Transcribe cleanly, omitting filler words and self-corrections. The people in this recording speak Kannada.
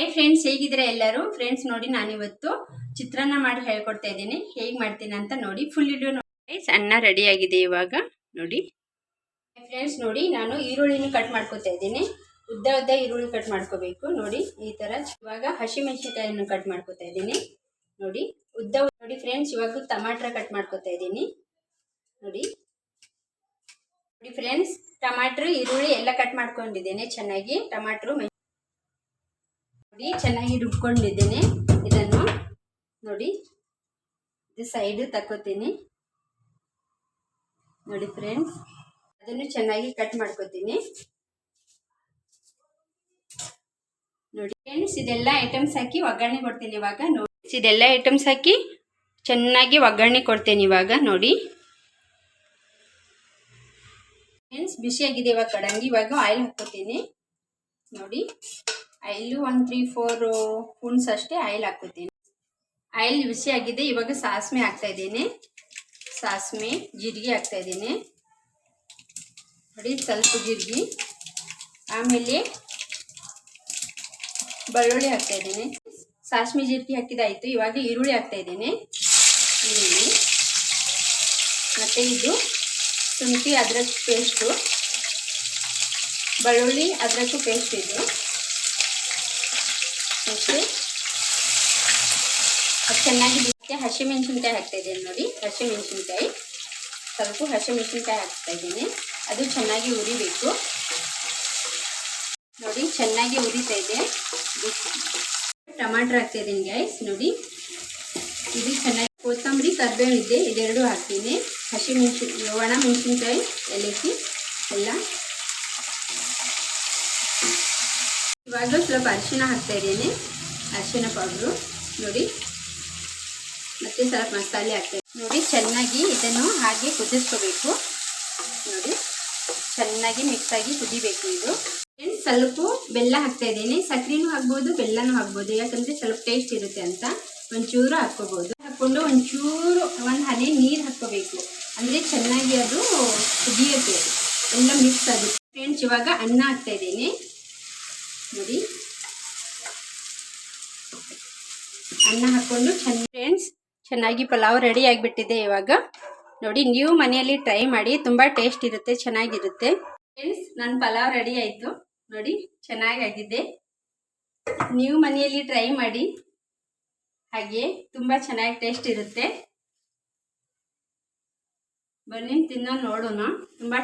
ಹಾಯ್ ಫ್ರೆಂಡ್ಸ್, ಹೇಗಿದ್ರೆ ಎಲ್ಲರೂ ಫ್ರೆಂಡ್ಸ್. ನೋಡಿ, ನಾನಿವತ್ತು ಚಿತ್ರಾನ್ನ ಮಾಡಿ ಹೇಳ್ಕೊಡ್ತಾ ಇದ್ದೀನಿ. ಹೇಗೆ ಮಾಡ್ತೀನಿ ಅಂತ ನೋಡಿ, ಫುಲ್ ವಿಡಿಯೋ ನೋಡಿ. ಅನ್ನ ರೆಡಿ ಆಗಿದೆ ಇವಾಗ ನೋಡಿ ಫ್ರೆಂಡ್ಸ್. ನೋಡಿ, ನಾನು ಈರುಳ್ಳಿನ ಕಟ್ ಮಾಡ್ಕೊತಾ ಇದ್ದೀನಿ. ಉದ್ದ ಉದ್ದ ಈರುಳ್ಳಿ ಕಟ್ ಮಾಡ್ಕೋಬೇಕು ನೋಡಿ, ಈ ತರ. ಇವಾಗ ಹಸಿಮೆಣಸಿನಕಾಯಿಯನ್ನು ಕಟ್ ಮಾಡ್ಕೊತಾ ಇದ್ದೀನಿ ನೋಡಿ, ಉದ್ದ. ನೋಡಿ ಫ್ರೆಂಡ್ಸ್, ಇವಾಗ ಟಮಾಟ್ರ ಕಟ್ ಮಾಡ್ಕೊತಾ ಇದ್ದೀನಿ ನೋಡಿ. ನೋಡಿ ಫ್ರೆಂಡ್ಸ್, ಟಮಾಟ್ರು ಈರುಳ್ಳಿ ಎಲ್ಲ ಕಟ್ ಮಾಡ್ಕೊಂಡಿದ್ದೇನೆ ಚೆನ್ನಾಗಿ. ಟಮಾಟ್ರು ನೋಡಿ ಚೆನ್ನಾಗಿ ರುಬ್ಕೊಂಡಿದ್ದೇನೆ. ಇದನ್ನು ನೋಡಿ, ಇದು ಸೈಡ್ ತಕ್ಕೋತೀನಿ ನೋಡಿ ಫ್ರೆಂಡ್ಸ್. ಅದನ್ನು ಚೆನ್ನಾಗಿ ಕಟ್ ಮಾಡ್ಕೋತೀನಿ ನೋಡಿ ಫ್ರೆಂಡ್ಸ್. ಇದೆಲ್ಲ ಐಟಮ್ಸ್ ಹಾಕಿ ಒಗ್ಗರಣೆ ಕೊಡ್ತೀನಿ ಇವಾಗ ನೋಡಿ. ಇದೆಲ್ಲ ಐಟಮ್ಸ್ ಹಾಕಿ ಚೆನ್ನಾಗಿ ಒಗ್ಗರಣೆ ಕೊಡ್ತೀನಿ ಇವಾಗ ನೋಡಿ ಫ್ರೆಂಡ್ಸ್. ಬಿಸಿಯಾಗಿದೆ ಇವಾಗ ಕಡಂಗಿ. ಇವಾಗ ಆಯಿಲ್ ಹಾಕೋತೀನಿ ನೋಡಿ. ಆಯಿಲು 1-3-4 ಸ್ಪೂನ್ಸ್ ಅಷ್ಟೇ ಆಯಿಲ್ ಹಾಕೋತೀನಿ. ಆಯಿಲ್ ಬಿಸಿ ಆಗಿದೆ. ಇವಾಗ ಸಾಸಿವೆ ಹಾಕ್ತಾ ಇದ್ದೀನಿ. ಸಾಸಿವೆ ಜೀರಿಗೆ ಹಾಕ್ತಾ ಇದ್ದೀನಿ ನೋಡಿ, ಸ್ವಲ್ಪ ಜೀರಿಗೆ. ಆಮೇಲೆ ಬೆಳ್ಳುಳ್ಳಿ ಹಾಕ್ತಾ ಇದ್ದೀನಿ. ಸಾಸಿವೆ ಜೀರಿಗೆ ಹಾಕಿದಾಯಿತು. ಇವಾಗ ಈರುಳ್ಳಿ ಹಾಕ್ತಾ ಇದ್ದೀನಿ. ಈರುಳ್ಳಿ ಮತ್ತು ಇದು ಶುಂಠಿ ಅದ್ರಕ್ ಪೇಸ್ಟು, ಬೆಳ್ಳುಳ್ಳಿ ಅದ್ರಕ್ಕೂ ಪೇಸ್ಟ್ ಇದು. ಮತ್ತು ಚೆನ್ನಾಗಿ ಬಿಸಿ ಹಸಿಮೆಣಸಿನ್ಕಾಯಿ ಹಾಕ್ತಾ ಇದ್ದೀನಿ ನೋಡಿ. ಹಸಿಮೆಣಸಿನ್ಕಾಯಿ ಸ್ವಲ್ಪ ಹಸಿಮೆಣಸಿನ್ಕಾಯಿ ಹಾಕ್ತಾ ಇದ್ದೀನಿ. ಅದು ಚೆನ್ನಾಗಿ ಉರಿಬೇಕು ನೋಡಿ. ಚೆನ್ನಾಗಿ ಉರಿತಾ ಇದೆ. ಟಮಾಟ್ರ್ ಹಾಕ್ತಾ ಇದ್ದೀನಿ ಗೈಸ್ ನೋಡಿ. ಇದು ಚೆನ್ನಾಗಿ ಕೊತ್ತಂಬರಿ ಕರಿಬೇವು ಇದೆ, ಇದೆರಡು ಹಾಕ್ತೀನಿ. ಒಣ ಮೆಣಸಿನ್ಕಾಯಿ ಏಲಕ್ಕಿ ಎಲ್ಲ. ಇವಾಗ ಸ್ವಲ್ಪ ಅರಿಶಿನ ಹಾಕ್ತಾ ಇದ್ದೀನಿ, ಅರಿಶಿನ ಪೌಡ್ರು ನೋಡಿ. ಮತ್ತು ಸ್ವಲ್ಪ ಮಸಾಲೆ ಹಾಕ್ತಾ ನೋಡಿ. ಚೆನ್ನಾಗಿ ಇದನ್ನು ಹಾಗೆ ಕುದಿಸ್ಕೋಬೇಕು ನೋಡಿ. ಚೆನ್ನಾಗಿ ಮಿಕ್ಸ್ ಆಗಿ ಕುದಿಬೇಕು ಇದು. ಸ್ವಲ್ಪ ಬೆಲ್ಲ ಹಾಕ್ತಾ ಇದ್ದೀನಿ. ಸಕ್ಕರೆನೂ ಹಾಕ್ಬೋದು, ಬೆಲ್ಲನೂ ಹಾಕ್ಬೋದು, ಯಾಕಂದರೆ ಸ್ವಲ್ಪ ಟೇಸ್ಟ್ ಇರುತ್ತೆ ಅಂತ. ಒಂಚೂರು ಹಾಕ್ಕೋಬೋದು. ಹಾಕ್ಕೊಂಡು ಒಂಚೂರು ಒಂದು ಹನಿ ನೀರು ಹಾಕ್ಕೋಬೇಕು, ಅಂದರೆ ಚೆನ್ನಾಗಿ ಅದು ಕುದಿಯುತ್ತೆ, ಎಲ್ಲ ಮಿಕ್ಸ್ ಆಗುತ್ತೆ ಫ್ರೆಂಡ್ಸ್. ಇವಾಗ ಅನ್ನ ಹಾಕ್ತಾ ಇದ್ದೀನಿ ನೋಡಿ. ಅನ್ನ ಹಾಕ್ಕೊಂಡು ಫ್ರೆಂಡ್ಸ್ ಚೆನ್ನಾಗಿ ಪಲಾವ್ ರೆಡಿ ಆಗಿಬಿಟ್ಟಿದೆ ಇವಾಗ ನೋಡಿ. ನೀವು ಮನೆಯಲ್ಲಿ ಟ್ರೈ ಮಾಡಿ, ತುಂಬ ಟೇಸ್ಟ್ ಇರುತ್ತೆ, ಚೆನ್ನಾಗಿರುತ್ತೆ ಫ್ರೆಂಡ್ಸ್. ನನ್ನ ಪಲಾವ್ ರೆಡಿ ಆಯಿತು ನೋಡಿ, ಚೆನ್ನಾಗಾಗಿದೆ. ನೀವು ಮನೆಯಲ್ಲಿ ಟ್ರೈ ಮಾಡಿ, ಹಾಗೆ ತುಂಬ ಚೆನ್ನಾಗಿ ಟೇಸ್ಟ್ ಇರುತ್ತೆ. ಬನ್ನಿ ತಿನ್ನೋ ನೋಡೋಣ. ತುಂಬ